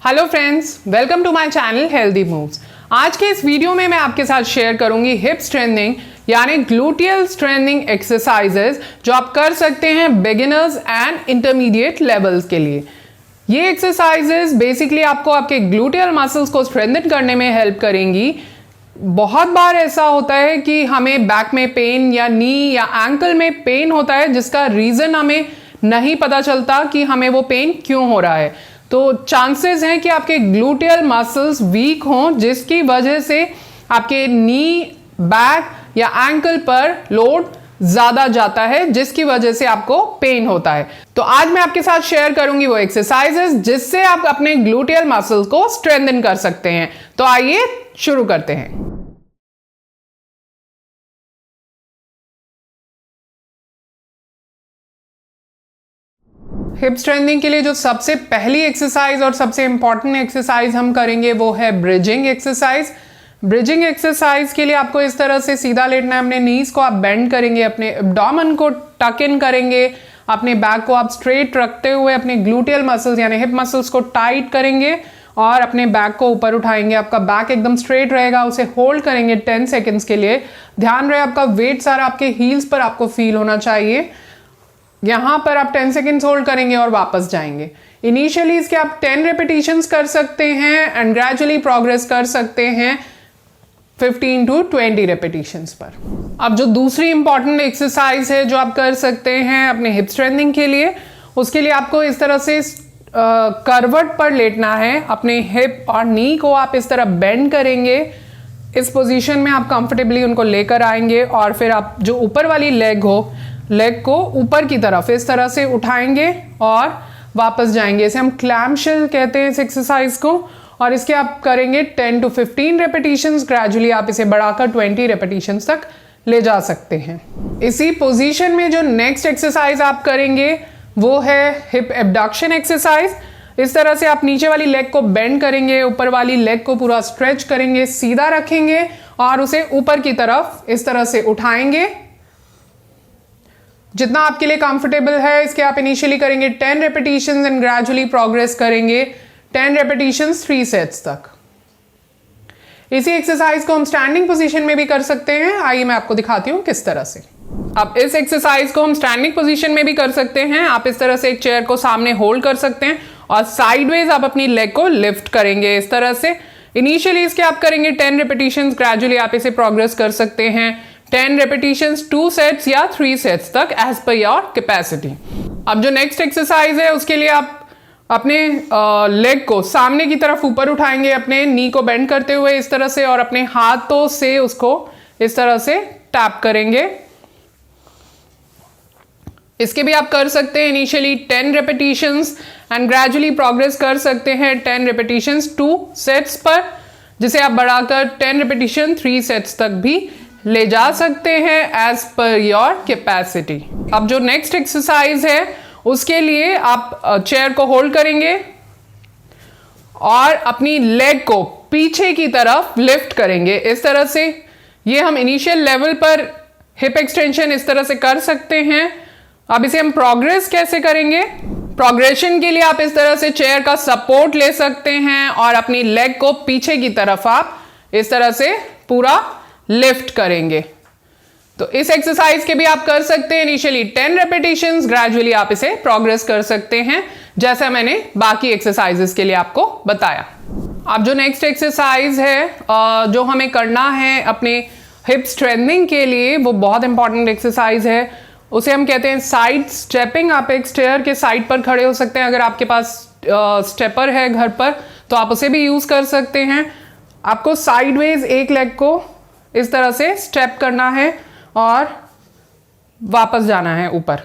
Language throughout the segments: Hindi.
Hello friends, welcome to my channel healthy moves. आज के इस वीडियो में मैं आपके साथ शेयर करूंगी हिप स्ट्रेंथनिंग यानी ग्लूटियल स्ट्रेंथनिंग एक्सरसाइजेस जो आप कर सकते हैं बिगिनर्स एंड इंटरमीडिएट लेवल्स के लिए। ये एक्सरसाइजेस बेसिकली आपको आपके ग्लूटियल मसल्स को स्ट्रेंथन करने में हेल्प करेंगी। बहुत बार ऐसा होता है कि हमें बैक में पेन या नी या एंकल में पेन होता है जिसका रीजन हमें नहीं पता चलता कि हमें वो पेन क्यों हो रहा है। तो चांसेस हैं कि आपके ग्लूटियल मसल्स वीक हों जिसकी वजह से आपके नी, बैक या एंकल पर लोड ज्यादा जाता है जिसकी वजह से आपको पेन होता है। तो आज मैं आपके साथ शेयर करूंगी वो एक्सरसाइजेस जिससे आप अपने ग्लूटियल मसल्स को स्ट्रेंथन कर सकते हैं। तो आइए शुरू करते हैं। हिप स्ट्रेंथनिंग के लिए जो सबसे पहली एक्सरसाइज और सबसे इंपॉर्टेंट एक्सरसाइज हम करेंगे वो है ब्रिजिंग एक्सरसाइज। ब्रिजिंग एक्सरसाइज के लिए आपको इस तरह से सीधा लेटना है, अपने नीज को आप बेंड करेंगे, अपने एब्डोमेन को टक इन करेंगे, अपने बैक को आप स्ट्रेट रखते हुए अपने ग्लूटियल मसल्स यानी हिप मसल्स को टाइट करेंगे और अपने बैक को ऊपर उठाएंगे। आपका बैक एकदम स्ट्रेट रहेगा, उसे होल्ड करेंगे 10 सेकेंड्स के लिए। ध्यान रहे आपका वेट सारा आपके हील्स पर आपको फील होना चाहिए। यहां पर आप 10 सेकेंड्स होल्ड करेंगे और वापस जाएंगे। इनिशियली इसके आप 10 रेपिटेशंस कर सकते हैं एंड ग्रेजुअली प्रोग्रेस कर सकते हैं 15 to 20 रेपिटेशंस पर। अब जो दूसरी इंपॉर्टेंट एक्सरसाइज है जो आप कर सकते हैं अपने हिप स्ट्रेंथनिंग के लिए, उसके लिए आपको इस तरह से करवट पर लेटना है। अपने हिप और नी को आप इस तरह बेंड करेंगे। इस पोजीशन में आप कंफर्टेबली उनको लेकर आएंगे और फिर आप जो ऊपर वाली लेग को ऊपर की तरफ इस तरह से उठाएंगे और वापस जाएंगे। इसे हम क्लैम्पशेल कहते हैं इस एक्सरसाइज को। और इसके आप करेंगे 10 to 15 रेपिटेशंस। ग्रेजुअली आप इसे बढ़ाकर 20 रेपिटेशंस तक ले जा सकते हैं। इसी पोजीशन में जो नेक्स्ट एक्सरसाइज आप करेंगे वो है हिप एब्डक्शन एक्सरसाइज। इस तरह से आप नीचे वाली लेग को बेंड करेंगे, ऊपर वाली लेग को पूरा स्ट्रेच करेंगे, सीधा रखेंगे और उसे ऊपर की तरफ इस तरह से उठाएंगे। जितना आपके लिए कंफर्टेबल है इसके आप इनिशियली करेंगे 10 रेपिटेशंस एंड ग्रेजुअली प्रोग्रेस करेंगे 10 रेपिटेशंस 3 सेट्स तक। इसी एक्सरसाइज को हम स्टैंडिंग पोजीशन में भी कर सकते हैं। आइए मैं आपको दिखाती हूं किस तरह से। अब इस एक्सरसाइज को हम स्टैंडिंग पोजीशन में भी कर सकते हैं। आप इस तरह से एक चेयर को सामने होल्ड कर सकते हैं और साइडवेज आप अपनी लेग को लिफ्ट करेंगे इस तरह से। इनिशियली इसके आप करेंगे 10 रेपिटेशंस, ग्रेजुअली आप इसे प्रोग्रेस कर सकते हैं 10 रेपिटेशंस 2 सेट्स या 3 सेट्स तक एज पर योर कैपेसिटी। अब जो नेक्स्ट एक्सरसाइज है उसके लिए आप अपने लेग को सामने की तरफ ऊपर उठाएंगे, अपने नी को बेंड करते हुए इस तरह से, और अपने हाथों से उसको इस तरह से टैप करेंगे। इसके भी आप कर सकते हैं initially 10 repetitions and gradually progress कर सकते हैं 10 रेपिटेशंस 2 सेट्स पर, जिसे आप बढ़ाकर 10 रेपिटेशन 3 सेट्स तक भी ले जा सकते हैं एज पर योर कैपेसिटी। अब जो नेक्स्ट एक्सरसाइज है उसके लिए आप चेयर को होल्ड करेंगे और अपनी लेग को पीछे की तरफ लिफ्ट करेंगे इस तरह से। ये हम इनिशियल लेवल पर हिप एक्सटेंशन इस तरह से कर सकते हैं। अब इसे हम प्रोग्रेस कैसे करेंगे? प्रोग्रेशन के लिए आप इस तरह से चेयर का सपोर्ट ले सकते हैं और अपनी लेग को पीछे की तरफ आप इस तरह से पूरा लिफ्ट करेंगे। तो इस एक्सरसाइज के भी आप कर सकते हैं इनिशियली 10 रेपिटेशंस, ग्रेजुअली आप इसे प्रोग्रेस कर सकते हैं जैसा मैंने बाकी एक्सरसाइजेस के लिए आपको बताया। अब जो नेक्स्ट एक्सरसाइज है जो हमें करना है अपने हिप स्ट्रेंथनिंग के लिए, वो बहुत इंपॉर्टेंट एक्सरसाइज है। उसे हम कहते हैं साइड स्टेपिंग। आप एक स्टेयर के साइड पर खड़े हो सकते हैं। अगर आपके पास स्टेपर है घर पर तो आप उसे भी यूज कर सकते हैं। आपको साइडवेज एक लेग को इस तरह से स्टेप करना है और वापस जाना है ऊपर।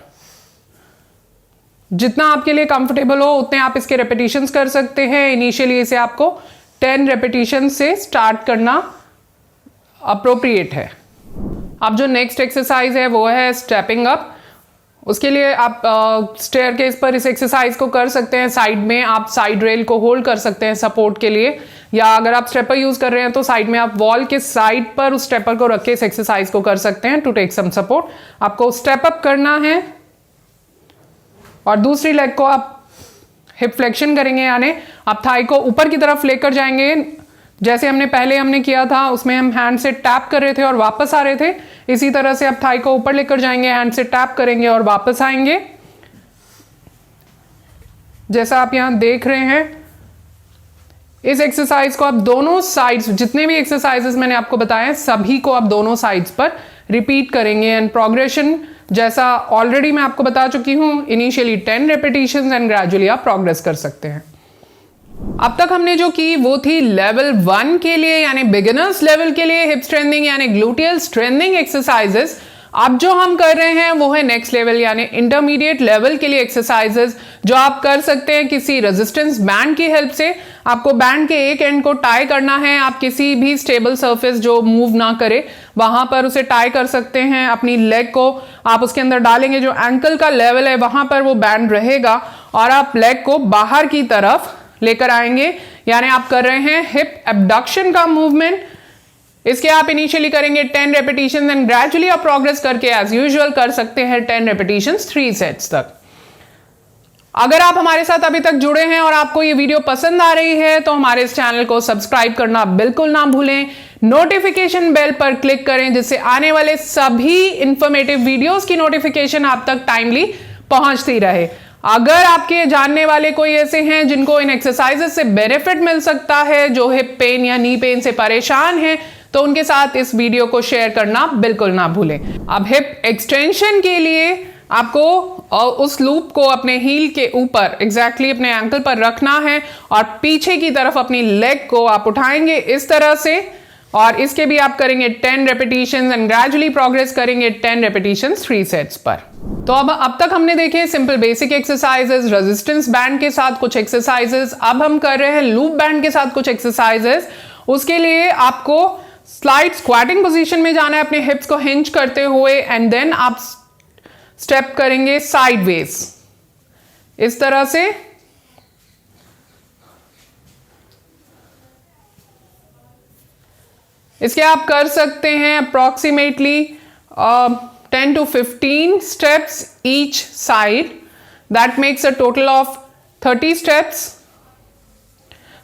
जितना आपके लिए कंफर्टेबल हो उतने आप इसके रेपिटेशंस कर सकते हैं। इनिशियली इसे आपको 10 रेपिटेशन से स्टार्ट करना अप्रोप्रिएट है। अब जो नेक्स्ट एक्सरसाइज है वो है स्टेपिंग अप। उसके लिए आप स्टेयरकेस पर इस एक्सरसाइज को कर सकते हैं। साइड में आप साइड रेल को होल्ड कर सकते हैं सपोर्ट के लिए, या अगर आप स्टेपर यूज कर रहे हैं तो साइड में आप वॉल के साइड पर उस स्टेपर को रख के इस एक्सरसाइज को कर सकते हैं टू टेक सम सपोर्ट। आपको स्टेप अप करना है और दूसरी लेग को आप हिप फ्लेक्शन करेंगे, यानी आप थाई को ऊपर की तरफ लेकर जाएंगे। जैसे हमने किया था, उसमें हम हैंड से टैप कर रहे थे और वापस आ रहे थे, इसी तरह से आप थाई को ऊपर लेकर जाएंगे, हैंड से टैप करेंगे और वापस आएंगे। जैसा आप यहां देख रहे हैं, इस एक्सरसाइज को आप दोनों साइड्स, जितने भी एक्सरसाइजेस मैंने आपको बताए सभी को आप दोनों साइड्स पर रिपीट करेंगे। एंड प्रोग्रेशन जैसा ऑलरेडी मैं आपको बता चुकी हूं, इनिशियली 10 रेपिटेशंस एंड ग्रेजुअली आप प्रोग्रेस कर सकते हैं। अब तक हमने जो की वो थी लेवल 1 के लिए, यानी बिगिनर्स लेवल के लिए हिप स्ट्रेंथिंग यानी ग्लूटियल स्ट्रेंथिंग एक्सरसाइजेस। अब जो हम कर रहे हैं वो है नेक्स्ट लेवल यानी इंटरमीडिएट लेवल के लिए एक्सरसाइजेस, जो आप कर सकते हैं किसी रेजिस्टेंस बैंड की हेल्प से। आपको बैंड के एक एंड को टाई करना है, आप किसी भी स्टेबल सरफेस जो मूव ना करे वहां पर उसे टाई कर सकते हैं। अपनी लेग को आप उसके अंदर डालेंगे, जो एंकल का लेवल है वहां पर वो बैंड रहेगा, और आप लेग को बाहर की तरफ लेकर आएंगे, यानी आप कर रहे हैं हिप एबडक्शन का मूवमेंट। इसके आप इनिशियली करेंगे 10 रेपिटेशंस एंड ग्रेजुअली आप प्रोग्रेस करके एज यूजुअल कर सकते हैं 10 रेपिटेशंस 3 सेट्स तक। अगर आप हमारे साथ अभी तक जुड़े हैं और आपको ये वीडियो पसंद आ रही है तो हमारे इस चैनल को सब्सक्राइब करना बिल्कुल ना भूलें। नोटिफिकेशन बेल पर क्लिक करें, जिससे आने वाले सभी इंफॉर्मेटिव वीडियोस की नोटिफिकेशन आप तक टाइमली पहुंचती रहे। अगर आपके जानने वाले कोई ऐसे हैं जिनको इन एक्सरसाइजेस से बेनिफिट मिल सकता है, जो हिप पेन या नी पेन से परेशान हैं, तो उनके साथ इस वीडियो को शेयर करना बिल्कुल ना भूलें। अब हिप एक्सटेंशन के लिए आपको उस लूप को अपने हील के ऊपर एग्जैक्टली अपने एंकल पर रखना है और पीछे की तरफ अपनी लेग को आप उठाएंगे इस तरह से, और इसके भी आप करेंगे 10 रेपिटेशंस एंड ग्रेजुअली प्रोग्रेस करेंगे 10 रेपिटेशंस 3 सेट्स पर। तो अब तक हमने देखे simple basic exercises, resistance band के साथ कुछ एक्सरसाइजेस। अब हम कर रहे हैं लूप बैंड के साथ कुछ एक्सरसाइजेस। उसके लिए आपको स्लाइड स्क्वाटिंग पोजीशन में जाना है, अपने हिप्स को हिंज करते हुए, एंड देन आप स्टेप करेंगे साइडवेज इस तरह से। इसके आप कर सकते हैं approximately 10 to 15 steps each side. That makes a total of 30 steps.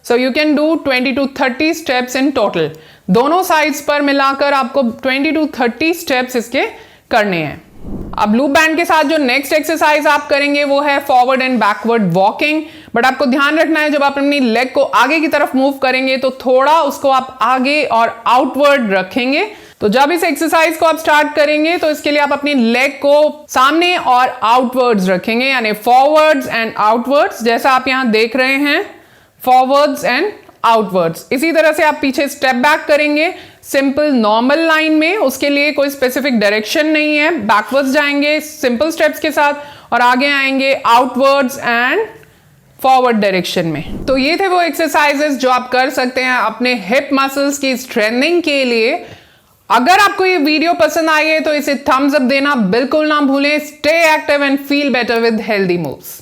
So you can do 20 to 30 steps in total. दोनों साइड्स पर मिलाकर आपको 20 to 30 steps इसके करने हैं। अब लूप बैंड के साथ जो नेक्स्ट एक्सरसाइज आप करेंगे वो है forward and backward walking. But आपको ध्यान रखना है, जब आप अपनी लेग को आगे की तरफ मूव करेंगे तो थोड़ा उसको आप आगे और आउटवर्ड रखेंगे। तो जब इस एक्सरसाइज को आप स्टार्ट करेंगे तो इसके लिए आप अपनी लेग को सामने और आउटवर्ड्स रखेंगे, यानी फॉरवर्ड्स एंड आउटवर्ड्स, जैसा आप यहां देख रहे हैं, फॉरवर्ड्स एंड आउटवर्ड्स। इसी तरह से आप पीछे स्टेप बैक करेंगे सिंपल नॉर्मल लाइन में, उसके लिए कोई स्पेसिफिक डायरेक्शन नहीं है। बैकवर्ड्स जाएंगे सिंपल स्टेप्स के साथ और आगे आएंगे आउटवर्ड्स एंड फॉरवर्ड डायरेक्शन में। तो ये थे वो एक्सरसाइजेस जो आप कर सकते हैं अपने हिप मसल्स की स्ट्रेंथनिंग के लिए। अगर आपको ये वीडियो पसंद आई है तो इसे थम्स अप देना बिल्कुल ना भूलें। Stay active and feel better with healthy moves.